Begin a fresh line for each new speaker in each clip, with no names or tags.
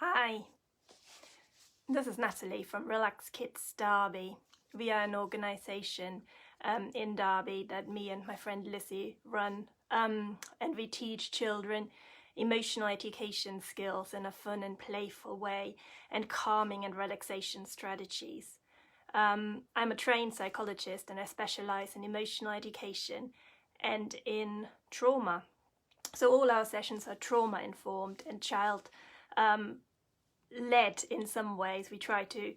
Hi, this is Natalie from Relax Kids Derby. We are an organisation in Derby that me and my friend Lizzie run, and we teach children emotional education skills in a fun and playful way, and calming and relaxation strategies. I'm a trained psychologist and I specialise in emotional education and in trauma. So all our sessions are trauma informed and child led in some ways. We try to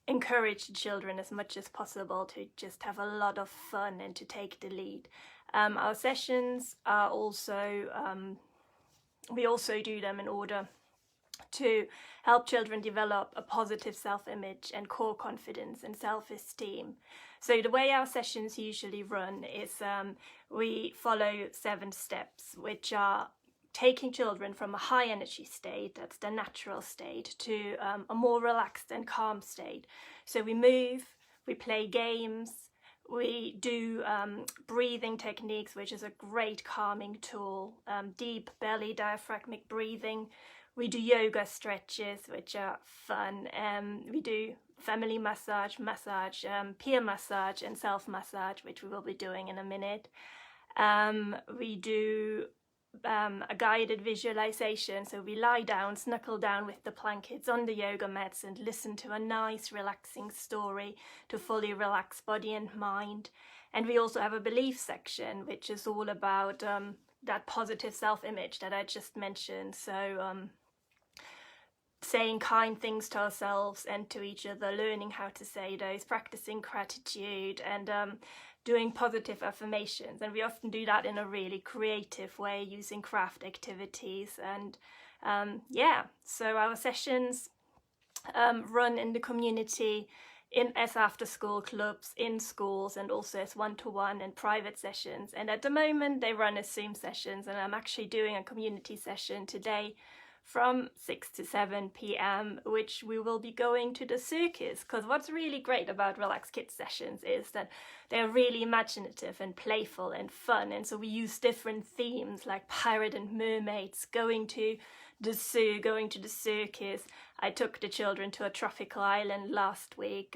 encourage the children as much as possible to just have a lot of fun and to take the lead. Our sessions are also, we also do them in order to help children develop a positive self-image and core confidence and self-esteem. So the way our sessions usually run is we follow 7 steps, which are taking children from a high energy state, that's the natural state, to a more relaxed and calm state. So we move, we play games, we do breathing techniques, which is a great calming tool, deep belly diaphragmatic breathing. We do yoga stretches, which are fun. We do family massage, peer massage and self-massage, which we will be doing in a minute. We do a guided visualization, so we lie down, snuggle down with the blankets on the yoga mats and listen to a nice relaxing story to fully relax body and mind. And we also have a belief section, which is all about that positive self-image that I just mentioned. So saying kind things to ourselves and to each other, learning how to say those, practicing gratitude, and doing positive affirmations. And we often do that in a really creative way, using craft activities. And yeah, so our sessions run in the community, as after school clubs, in schools, and also as one-to-one and private sessions. And at the moment they run as Zoom sessions, and I'm actually doing a community session today from 6 to 7 p.m, which we will be going to the circus. Because what's really great about Relax Kids sessions is that they're really imaginative and playful and fun, and so we use different themes like pirate and mermaids, going to the zoo, going to the circus. I took the children to a tropical island last week,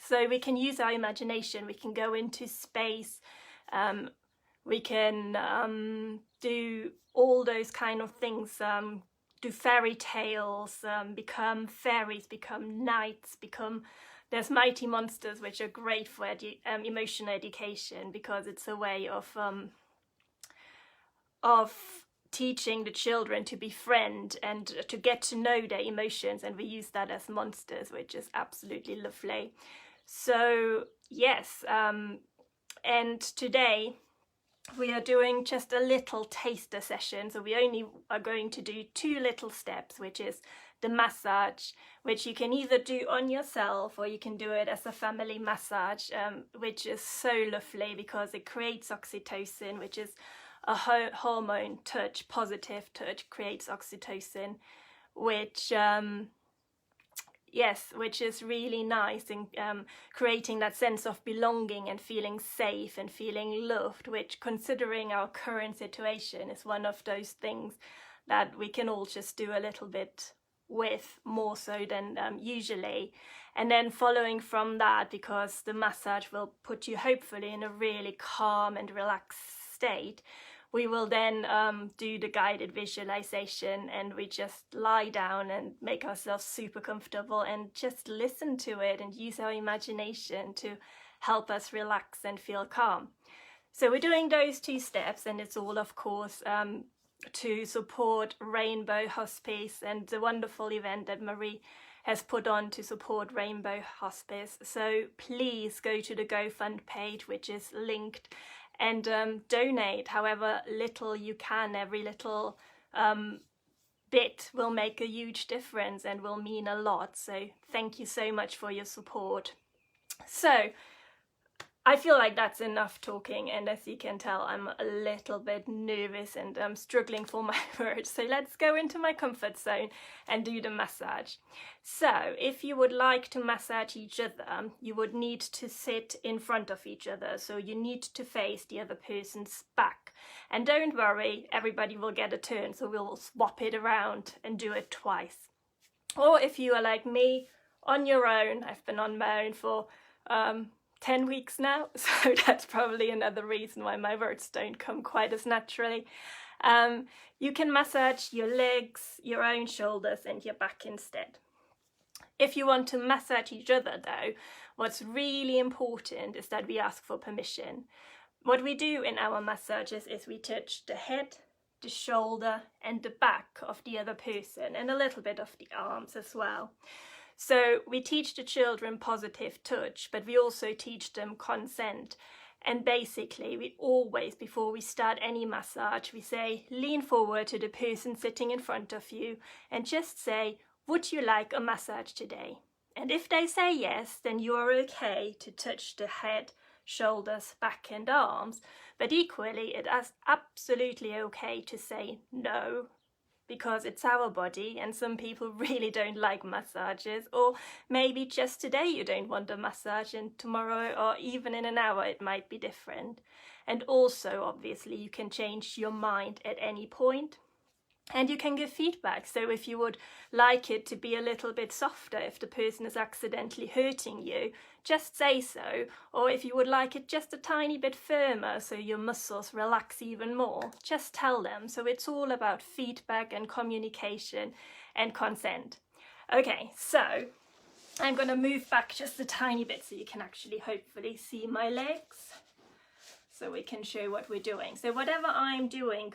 so we can use our imagination, we can go into space, we can do all those kind of things, do fairy tales, become fairies, become knights, there's mighty monsters, which are great for emotional education, because it's a way of teaching the children to befriend and to get to know their emotions, and we use that as monsters, which is absolutely lovely. So yes, and today we are doing just a little taster session, so we only are going to do 2 little steps, which is the massage, which you can either do on yourself or you can do it as a family massage, which is so lovely because it creates oxytocin, which is a hormone touch, positive touch, creates oxytocin, which yes, which is really nice in creating that sense of belonging and feeling safe and feeling loved, which, considering our current situation, is one of those things that we can all just do a little bit with, more so than usually. And then following from that, because the massage will put you hopefully in a really calm and relaxed state, we will then do the guided visualization, and we just lie down and make ourselves super comfortable and just listen to it and use our imagination to help us relax and feel calm. So we're doing those 2 steps, and it's all, of course, to support Rainbow Hospice and the wonderful event that Marie has put on to support Rainbow Hospice. So please go to the GoFund page, which is linked, and donate however little you can. Every little bit will make a huge difference and will mean a lot. So thank you so much for your support. So I feel like that's enough talking, and as you can tell, I'm a little bit nervous and I'm struggling for my words. So let's go into my comfort zone and do the massage. So if you would like to massage each other, you would need to sit in front of each other. So you need to face the other person's back. And don't worry, everybody will get a turn. So we'll swap it around and do it twice. Or if you are like me, on your own, I've been on my own for 10 weeks now, so that's probably another reason why my words don't come quite as naturally. You can massage your legs, your own shoulders and your back instead. If you want to massage each other though, what's really important is that we ask for permission. What we do in our massages is we touch the head, the shoulder and the back of the other person, and a little bit of the arms as well. So we teach the children positive touch, but we also teach them consent. And basically, we always, before we start any massage, we say, lean forward to the person sitting in front of you and just say, would you like a massage today? And if they say yes, then you're okay to touch the head, shoulders, back and arms. But equally, it is absolutely okay to say no, because it's our body and some people really don't like massages, or maybe just today you don't want a massage and tomorrow or even in an hour it might be different. And also obviously you can change your mind at any point. And you can give feedback. So if you would like it to be a little bit softer, if the person is accidentally hurting you, just say so. Or if you would like it just a tiny bit firmer so your muscles relax even more, just tell them. So it's all about feedback and communication and consent. Okay, so I'm going to move back just a tiny bit so you can actually hopefully see my legs, so we can show what we're doing. So whatever I'm doing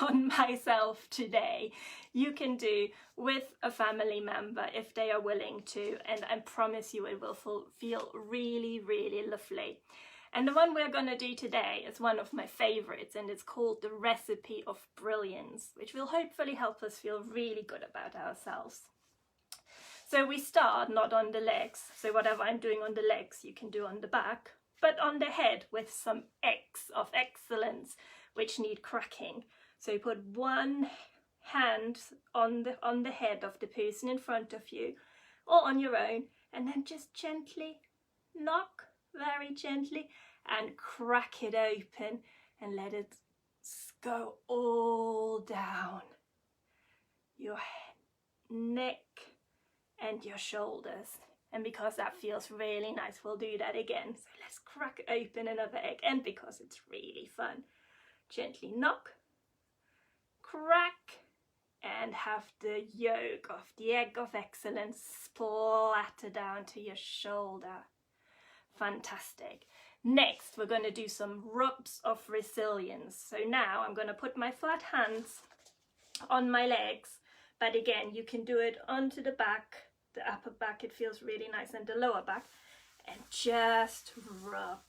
on myself today, you can do with a family member if they are willing to, and I promise you it will feel really, really lovely. And the one we're going to do today is one of my favorites, and it's called the Recipe of Brilliance, which will hopefully help us feel really good about ourselves. So we start not on the legs, so whatever I'm doing on the legs you can do on the back, but on the head with some eggs of excellence which need cracking. So you put one hand on the head of the person in front of you or on your own, and then just gently knock, very gently, and crack it open and let it go all down your neck and your shoulders. And because that feels really nice, we'll do that again. So let's crack open another egg, and because it's really fun, gently knock, crack, and have the yolk of the egg of excellence splatter down to your shoulder. Fantastic. Next, we're going to do some rubs of resilience. So now I'm going to put my flat hands on my legs, but again, you can do it onto the back, the upper back, it feels really nice, and the lower back, and just rub.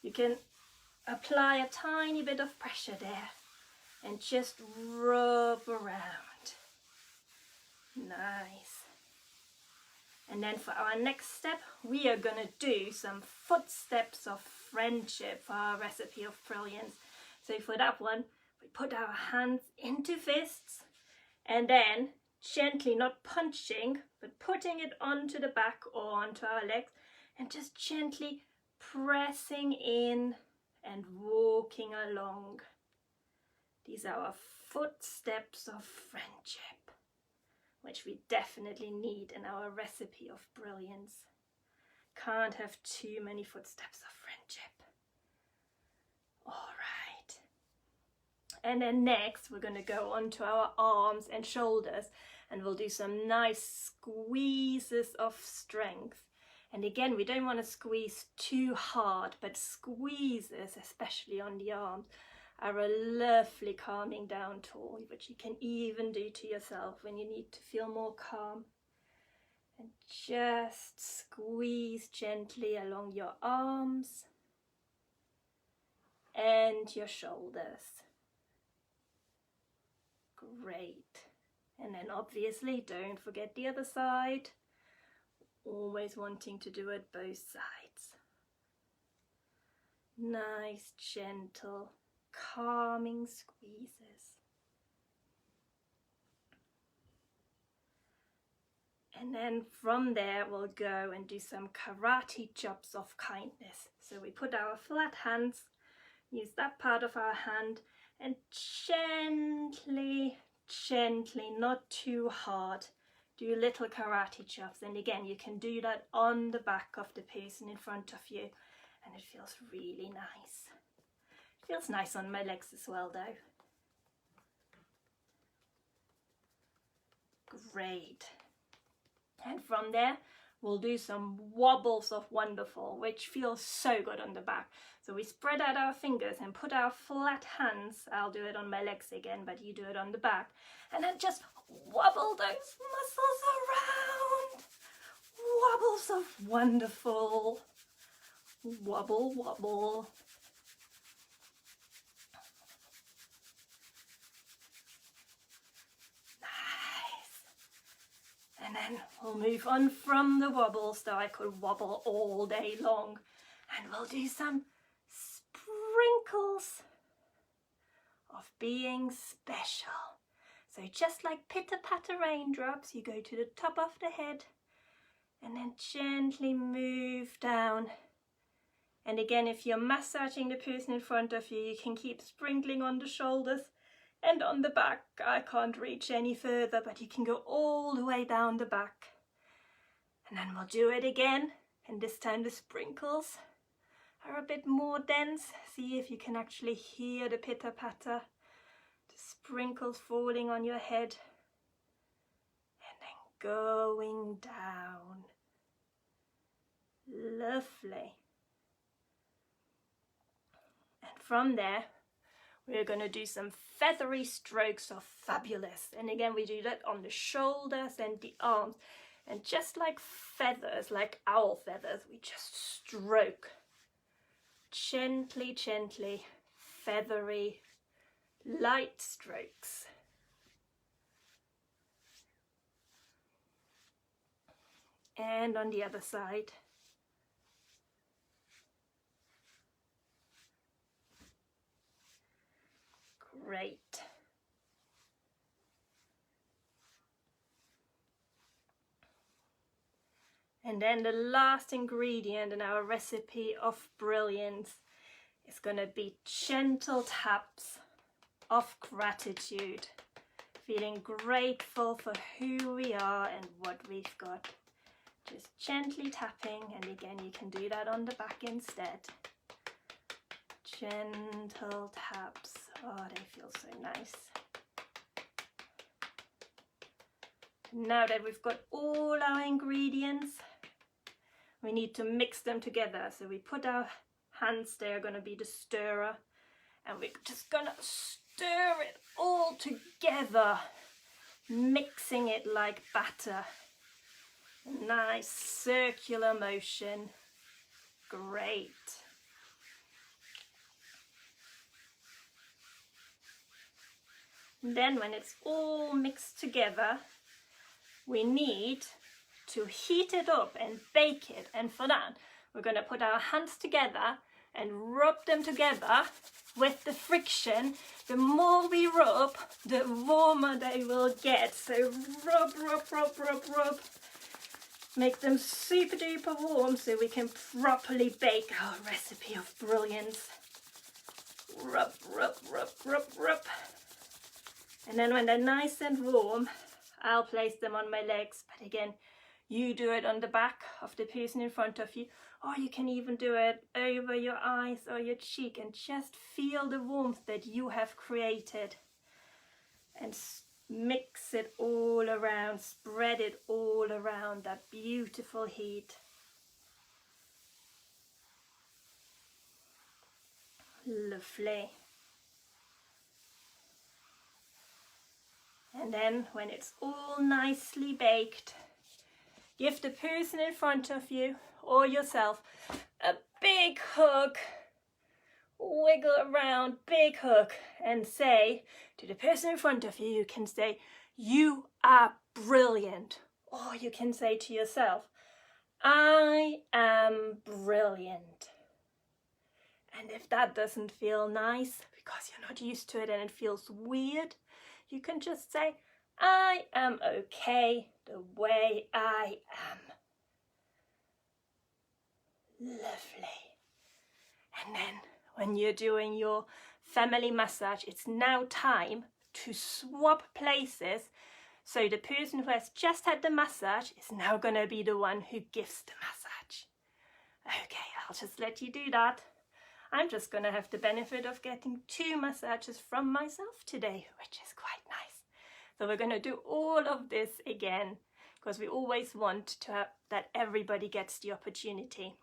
You can apply a tiny bit of pressure there and just rub around. Nice. And then for our next step, we are going to do some footsteps of friendship for our Recipe of Brilliance. So for that one, we put our hands into fists and then gently, not punching, but putting it onto the back or onto our legs and just gently pressing in and walking along. These are our footsteps of friendship, which we definitely need in our Recipe of Brilliance. Can't have too many footsteps of friendship. All right. And then next we're going to go onto our arms and shoulders, and we'll do some nice squeezes of strength. And again, we don't want to squeeze too hard, but squeezes, especially on the arms, are a lovely calming down tool, which you can even do to yourself when you need to feel more calm. And just squeeze gently along your arms and your shoulders. Great. And then obviously don't forget the other side, always wanting to do it both sides. Nice, gentle, calming squeezes. And then from there we'll go and do some karate chops of kindness. So we put our flat hands, use that part of our hand, and gently, gently, not too hard, do little karate chops. And again, you can do that on the back of the person in front of you, and it feels really nice. It feels nice on my legs as well though. Great. And from there we'll do some wobbles of wonderful, which feels so good on the back. So we spread out our fingers and put our flat hands, I'll do it on my legs again, but you do it on the back, and then just wobble those muscles around. Wobbles of wonderful. Wobble, wobble. And then we'll move on from the wobbles, though I could wobble all day long. And we'll do some sprinkles of being special. So just like pitter-patter raindrops, you go to the top of the head and then gently move down. And again, if you're massaging the person in front of you, you can keep sprinkling on the shoulders and on the back. I can't reach any further, but you can go all the way down the back. And then we'll do it again, and this time the sprinkles are a bit more dense. See if you can actually hear the pitter-patter, the sprinkles falling on your head, and then going down. Lovely. And from there, we're going to do some feathery strokes of fabulous. And again, we do that on the shoulders and the arms. And just like feathers, like owl feathers, we just stroke. Gently, gently, feathery, light strokes. And on the other side. Great. And then the last ingredient in our recipe of brilliance is going to be gentle taps of gratitude. Feeling grateful for who we are and what we've got. Just gently tapping, and again you can do that on the back instead. Gentle taps. Oh, they feel so nice. Now that we've got all our ingredients, we need to mix them together. So we put our hands there, going to be the stirrer, and we're just going to stir it all together, mixing it like batter. Nice circular motion. Great. And then when it's all mixed together, we need to heat it up and bake it. And for that, we're going to put our hands together and rub them together with the friction. The more we rub, the warmer they will get. So rub, rub, rub, rub, rub. Make them super duper warm so we can properly bake our recipe of brilliance. Rub, rub, rub, rub, rub. And then when they're nice and warm, I'll place them on my legs. But again, you do it on the back of the person in front of you, or you can even do it over your eyes or your cheek, and just feel the warmth that you have created. And mix it all around, spread it all around, that beautiful heat. Lovely. And then when it's all nicely baked, give the person in front of you or yourself a big hug. Wiggle around, big hug, and say to the person in front of you, you can say, "You are brilliant." Or you can say to yourself, "I am brilliant." And if that doesn't feel nice because you're not used to it and it feels weird, you can just say, I am okay the way I am. Lovely. And then when you're doing your family massage, it's now time to swap places. So the person who has just had the massage is now going to be the one who gives the massage. Okay, I'll just let you do that. I'm just going to have the benefit of getting 2 massages from myself today, which is quite nice. So we're going to do all of this again, because we always want to have that everybody gets the opportunity.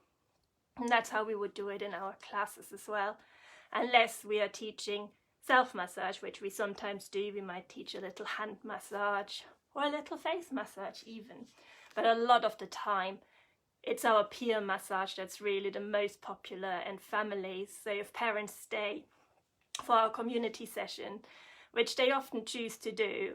And that's how we would do it in our classes as well. Unless we are teaching self-massage, which we sometimes do. We might teach a little hand massage or a little face massage even. But a lot of the time, it's our peer massage that's really the most popular, and families. So if parents stay for our community session, which they often choose to do,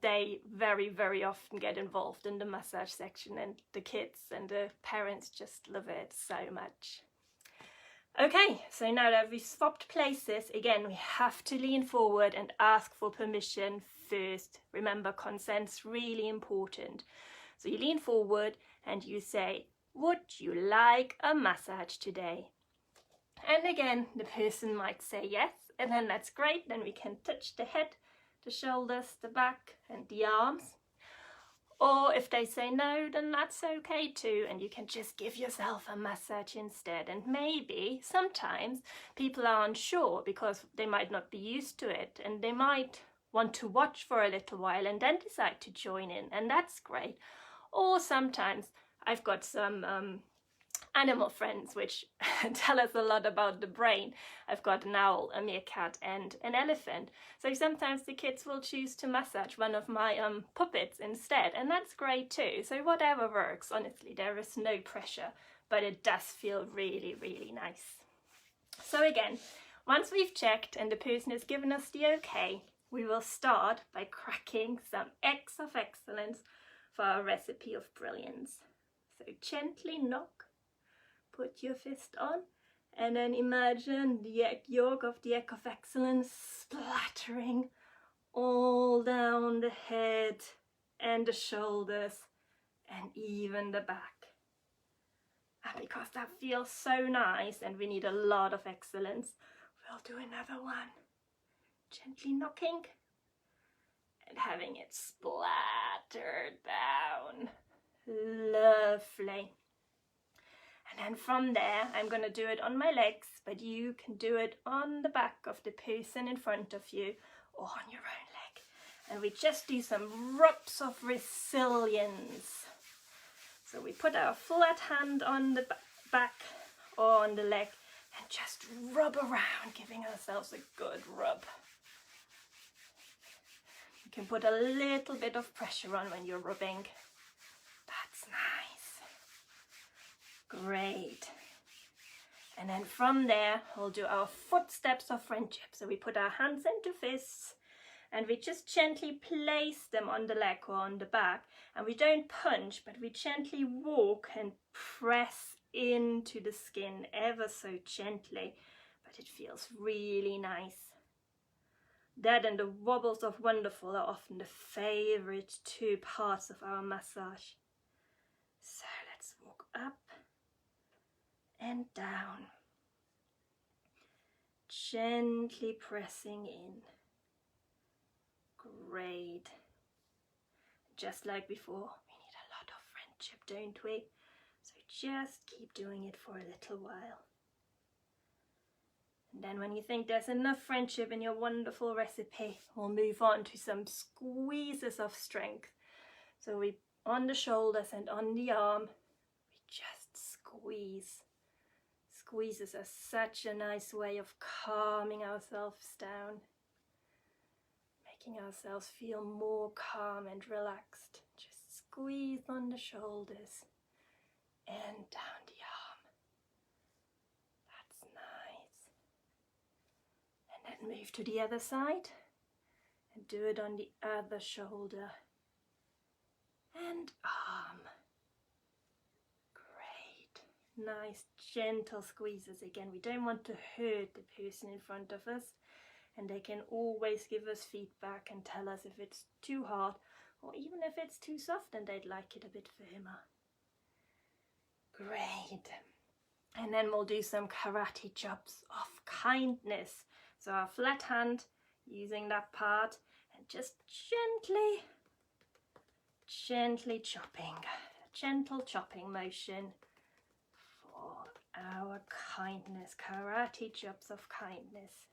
they very, very often get involved in the massage section, and the kids and the parents just love it so much. Okay, so now that we've swapped places, again, we have to lean forward and ask for permission first. Remember, consent's really important. So you lean forward and you say, would you like a massage today? And again, the person might say yes, and then that's great. Then we can touch the head, the shoulders, the back and the arms. Or if they say no, then that's okay too, and you can just give yourself a massage instead. And maybe sometimes people are unsure because they might not be used to it, and they might want to watch for a little while and then decide to join in, and that's great. Or sometimes I've got some animal friends which tell us a lot about the brain. I've got an owl, a meerkat and an elephant. So sometimes the kids will choose to massage one of my puppets instead, and that's great too. So whatever works, honestly, there is no pressure, but it does feel really, really nice. So again, once we've checked and the person has given us the okay, we will start by cracking some eggs of excellence for our recipe of brilliance. So gently knock, put your fist on, and then imagine the egg yolk of the egg of excellence splattering all down the head and the shoulders and even the back. And because that feels so nice and we need a lot of excellence, we'll do another one. Gently knocking and having it splattered down. Lovely. And then from there, I'm going to do it on my legs, but you can do it on the back of the person in front of you or on your own leg. And we just do some rubs of resilience. So we put our flat hand on the back or on the leg and just rub around, giving ourselves a good rub. You can put a little bit of pressure on when you're rubbing. That's nice. Great. And then from there, we'll do our footsteps of friendship. So we put our hands into fists and we just gently place them on the leg or on the back. And we don't punch, but we gently walk and press into the skin ever so gently. But it feels really nice. That and the wobbles of wonderful are often the favorite 2 parts of our massage. So let's walk up and down, gently pressing in. Great. Just like before, we need a lot of friendship, don't we? So just keep doing it for a little while. And then when you think there's enough friendship in your wonderful recipe, we'll move on to some squeezes of strength. So we, on the shoulders and on the arm, we just squeeze. Squeezes are such a nice way of calming ourselves down, making ourselves feel more calm and relaxed. Just squeeze on the shoulders and down the arm. That's nice. And then move to the other side and do it on the other shoulder and arm. Great. Nice gentle squeezes again. We don't want to hurt the person in front of us, and they can always give us feedback and tell us if it's too hard or even if it's too soft and they'd like it a bit firmer. Great. And then we'll do some karate chops of kindness. So our flat hand, using that part, and just gently chopping, gentle chopping motion for our kindness, karate chops of kindness.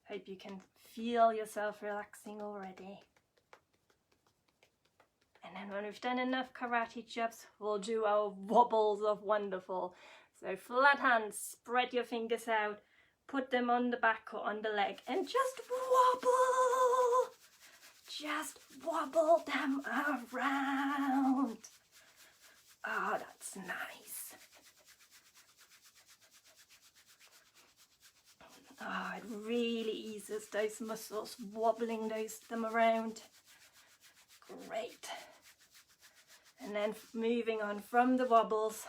Hope you can feel yourself relaxing already. And then when we've done enough karate chops, we'll do our wobbles of wonderful. So flat hands, spread your fingers out, put them on the back or on the leg and just wobble. Just wobble them around. Oh, that's nice. Oh, it really eases those muscles, wobbling them around. Great. And then moving on from the wobbles,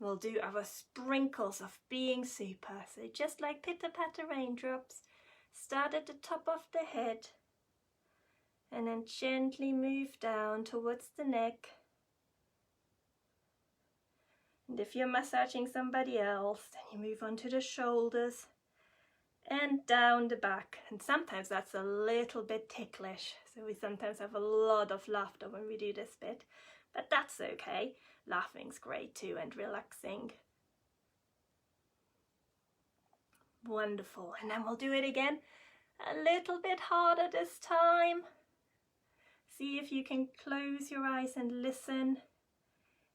we'll do our sprinkles of being super. So just like pitter-patter raindrops, start at the top of the head and then gently move down towards the neck. And if you're massaging somebody else, then you move on to the shoulders and down the back. And sometimes that's a little bit ticklish, so we sometimes have a lot of laughter when we do this bit, but that's okay. Laughing's great too and relaxing. Wonderful. And then we'll do it again a little bit harder this time. See if you can close your eyes and listen,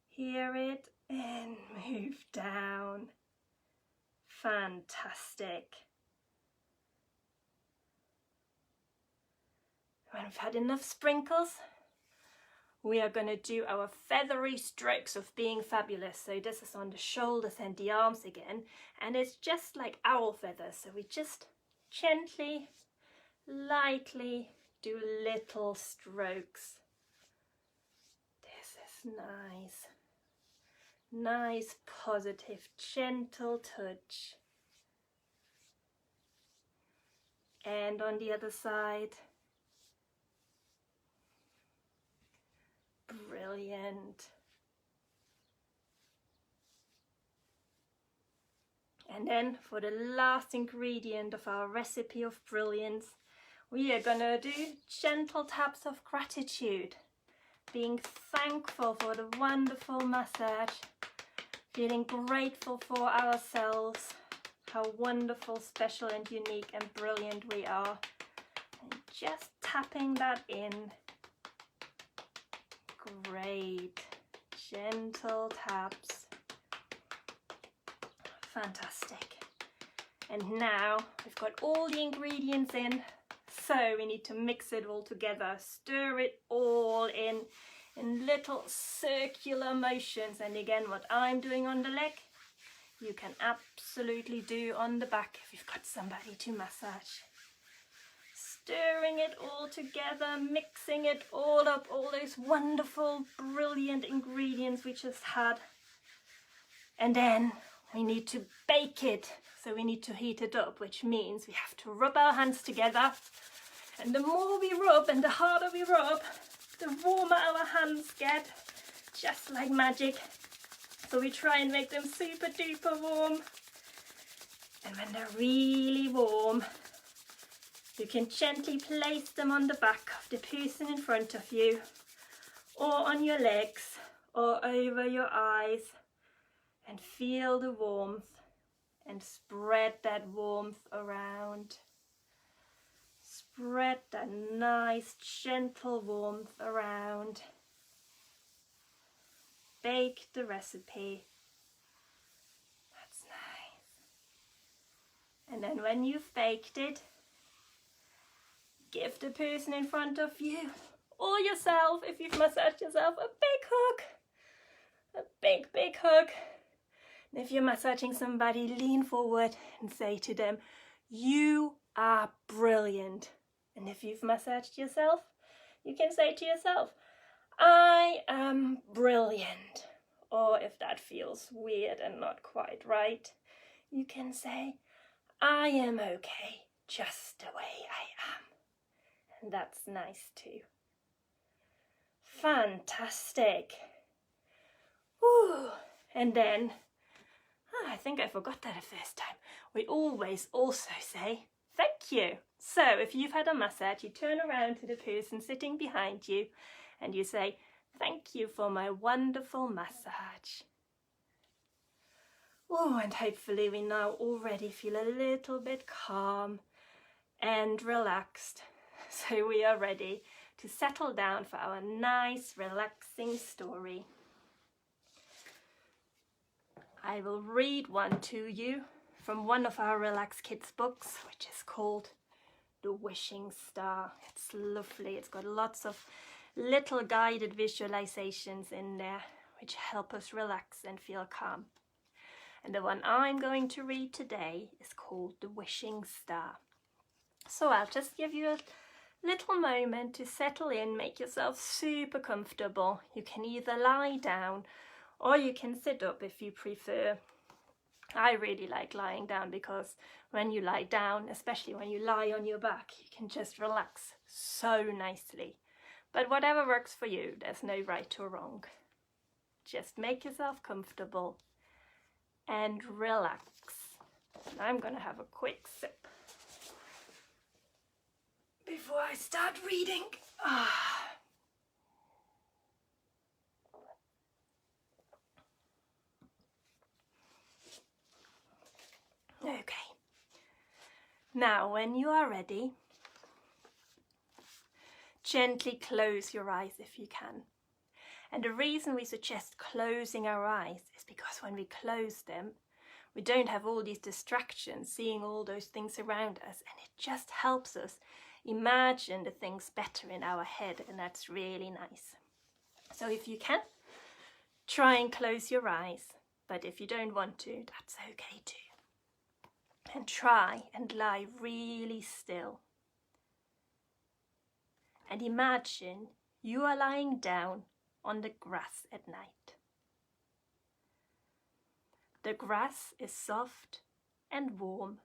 hear it, and move down. Fantastic. When we've had enough sprinkles, we are going to do our feathery strokes of being fabulous. So this is on the shoulders and the arms again, and it's just like owl feathers. So we just gently, lightly do little strokes. This is nice. Nice, positive, gentle touch. And on the other side. Brilliant. And then for the last ingredient of our recipe of brilliance, we are gonna do gentle taps of gratitude, being thankful for the wonderful massage, feeling grateful for ourselves, how wonderful, special and unique and brilliant we are, and just tapping that in. Great, gentle taps, fantastic. And now we've got all the ingredients in, so we need to mix it all together, stir it all in little circular motions. And again, what I'm doing on the leg, you can absolutely do on the back if you've got somebody to massage. Stirring it all together, mixing it all up, all those wonderful, brilliant ingredients we just had. And then we need to bake it, so we need to heat it up, which means we have to rub our hands together. And the more we rub and the harder we rub, the warmer our hands get, just like magic. So we try and make them super duper warm. And when they're really warm, you can gently place them on the back of the person in front of you, or on your legs, or over your eyes, and feel the warmth and spread that warmth around. Spread that nice, gentle warmth around. Bake the recipe. That's nice. And then when you've baked it, give the person in front of you or yourself, if you've massaged yourself, a big hug. A big, big hug. And if you're massaging somebody, lean forward and say to them, "You are brilliant." And if you've massaged yourself, you can say to yourself, I am brilliant. Or if that feels weird and not quite right, you can say, I am okay just the way I am. And that's nice too. Fantastic. Woo. And then, I think I forgot that the first time, we always also say thank you. So if you've had a massage, you turn around to the person sitting behind you and you say, thank you for my wonderful massage. Oh, and hopefully we now already feel a little bit calm and relaxed. So we are ready to settle down for our nice, relaxing story. I will read one to you from one of our Relax Kids books, which is called The Wishing Star. It's lovely. It's got lots of little guided visualizations in there, which help us relax and feel calm. And the one I'm going to read today is called The Wishing Star. So I'll just give you a little moment to settle in, make yourself super comfortable. You can either lie down or you can sit up if you prefer. I really like lying down because when you lie down, especially when you lie on your back, you can just relax so nicely. But whatever works for you, there's no right or wrong. Just make yourself comfortable and relax. And I'm going to have a quick sip before I start reading. Okay. Now, when you are ready, gently close your eyes if you can. And the reason we suggest closing our eyes is because when we close them, we don't have all these distractions, seeing all those things around us, and it just helps us imagine the things better in our head, and that's really nice. So if you can, try and close your eyes, but if you don't want to, that's okay too. And try and lie really still. And imagine you are lying down on the grass at night. The grass is soft and warm,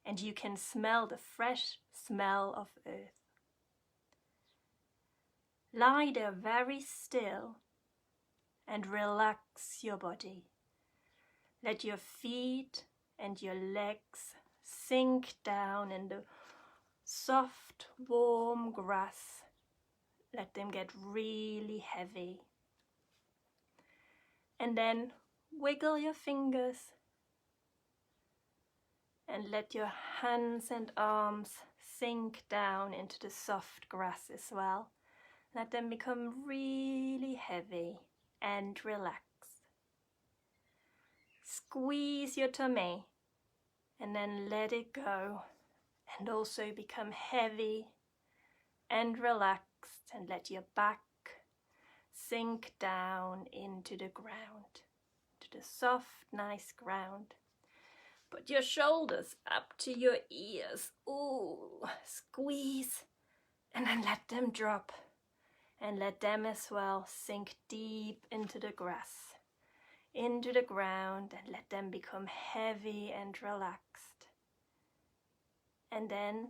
and you can smell the fresh smell of earth. Lie there very still and relax your body. Let your feet and your legs sink down in the soft, warm grass. Let them get really heavy. And then wiggle your fingers and let your hands and arms sink down into the soft grass as well. Let them become really heavy and relaxed. Squeeze your tummy and then let it go, and also become heavy and relaxed, and let your back sink down into the ground, to the soft, nice ground. Put your shoulders up to your ears. Ooh, squeeze, and then let them drop, and let them as well sink deep into the grass, into the ground, and let them become heavy and relaxed. And then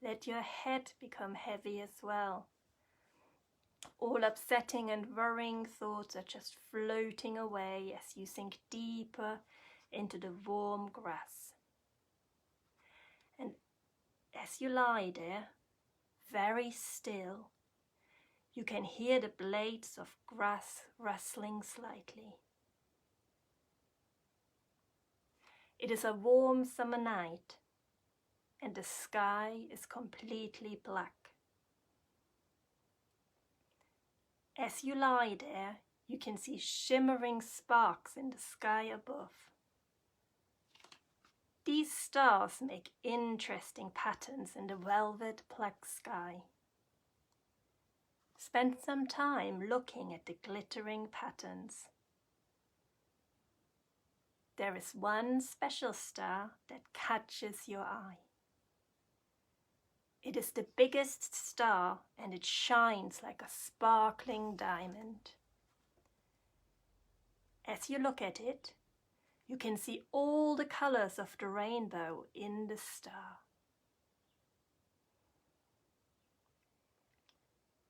let your head become heavy as well. All upsetting and worrying thoughts are just floating away as you sink deeper into the warm grass. And as you lie there, very still, you can hear the blades of grass rustling slightly. It is a warm summer night, and the sky is completely black. As you lie there, you can see shimmering sparks in the sky above. These stars make interesting patterns in the velvet black sky. Spend some time looking at the glittering patterns. There is one special star that catches your eye. It is the biggest star and it shines like a sparkling diamond. As you look at it, you can see all the colors of the rainbow in the star.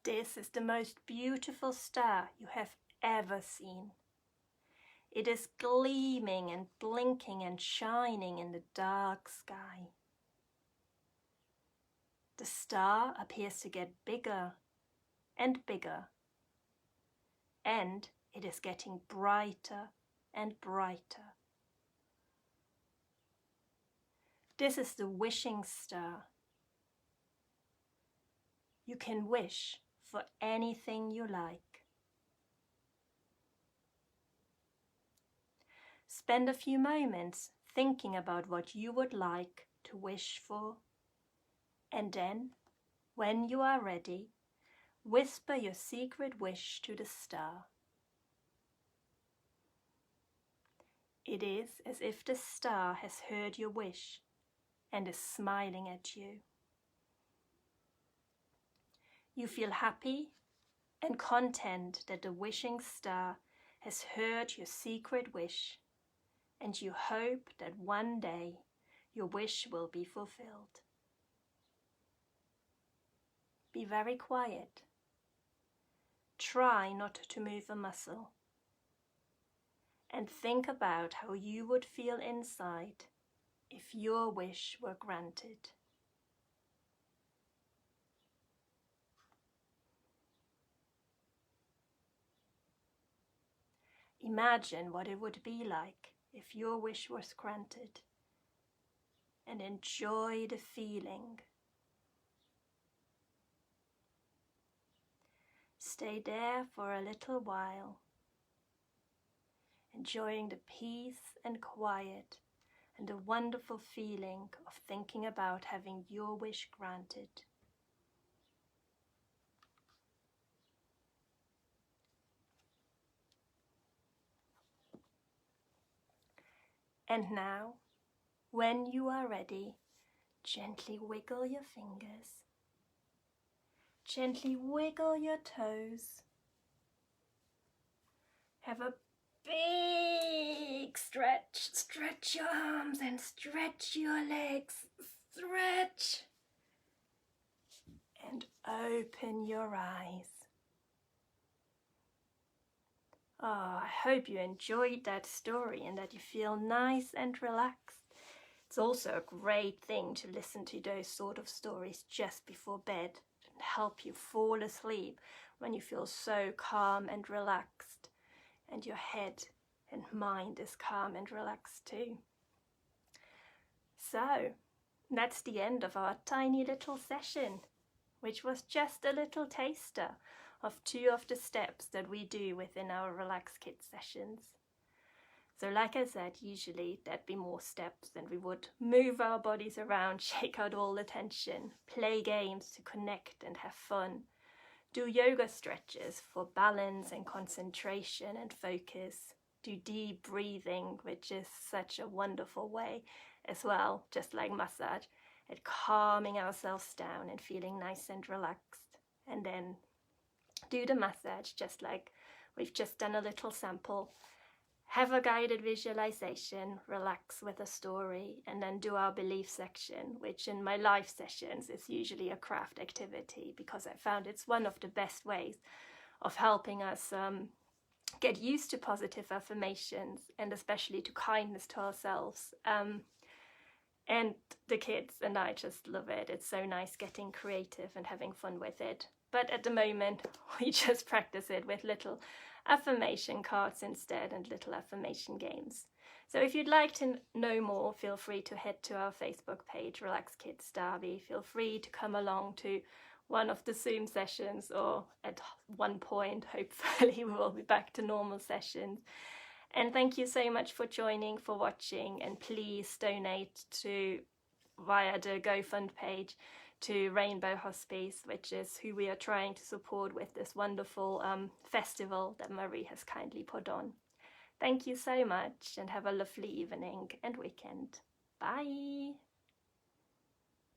This is the most beautiful star you have ever seen. It is gleaming and blinking and shining in the dark sky. The star appears to get bigger and bigger, and it is getting brighter and brighter. This is the wishing star. You can wish for anything you like. Spend a few moments thinking about what you would like to wish for, and then, when you are ready, whisper your secret wish to the star. It is as if the star has heard your wish and is smiling at you. You feel happy and content that the wishing star has heard your secret wish, and you hope that one day your wish will be fulfilled. Be very quiet. Try not to move a muscle. And think about how you would feel inside if your wish were granted. Imagine what it would be like if your wish was granted, and enjoy the feeling. Stay there for a little while, enjoying the peace and quiet and the wonderful feeling of thinking about having your wish granted. And now, when you are ready, gently wiggle your fingers. Gently wiggle your toes. Have a big stretch. Stretch your arms and stretch your legs. Stretch. And open your eyes. Oh, I hope you enjoyed that story and that you feel nice and relaxed. It's also a great thing to listen to those sort of stories just before bed and help you fall asleep when you feel so calm and relaxed, and your head and mind is calm and relaxed too. So, that's the end of our tiny little session, which was just a little taster of 2 of the steps that we do within our Relax Kids sessions. So like I said, usually there'd be more steps and we would move our bodies around, shake out all the tension, play games to connect and have fun, do yoga stretches for balance and concentration and focus, do deep breathing, which is such a wonderful way as well, just like massage, at calming ourselves down and feeling nice and relaxed, and then do the massage just like we've just done a little sample, have a guided visualization, relax with a story, and then do our belief section, which in my live sessions is usually a craft activity, because I found it's one of the best ways of helping us get used to positive affirmations, and especially to kindness to ourselves. And the kids and I just love it. It's so nice getting creative and having fun with it. But at the moment, we just practice it with little affirmation cards instead and little affirmation games. So if you'd like to know more, feel free to head to our Facebook page, Relax Kids Derby. Feel free to come along to one of the Zoom sessions, or at one point, hopefully, we will be back to normal sessions. And thank you so much for joining, for watching, and please donate via the GoFund page to Rainbows Hospice, which is who we are trying to support with this wonderful festival that Marie has kindly put on. Thank you so much and have a lovely evening and weekend. Bye!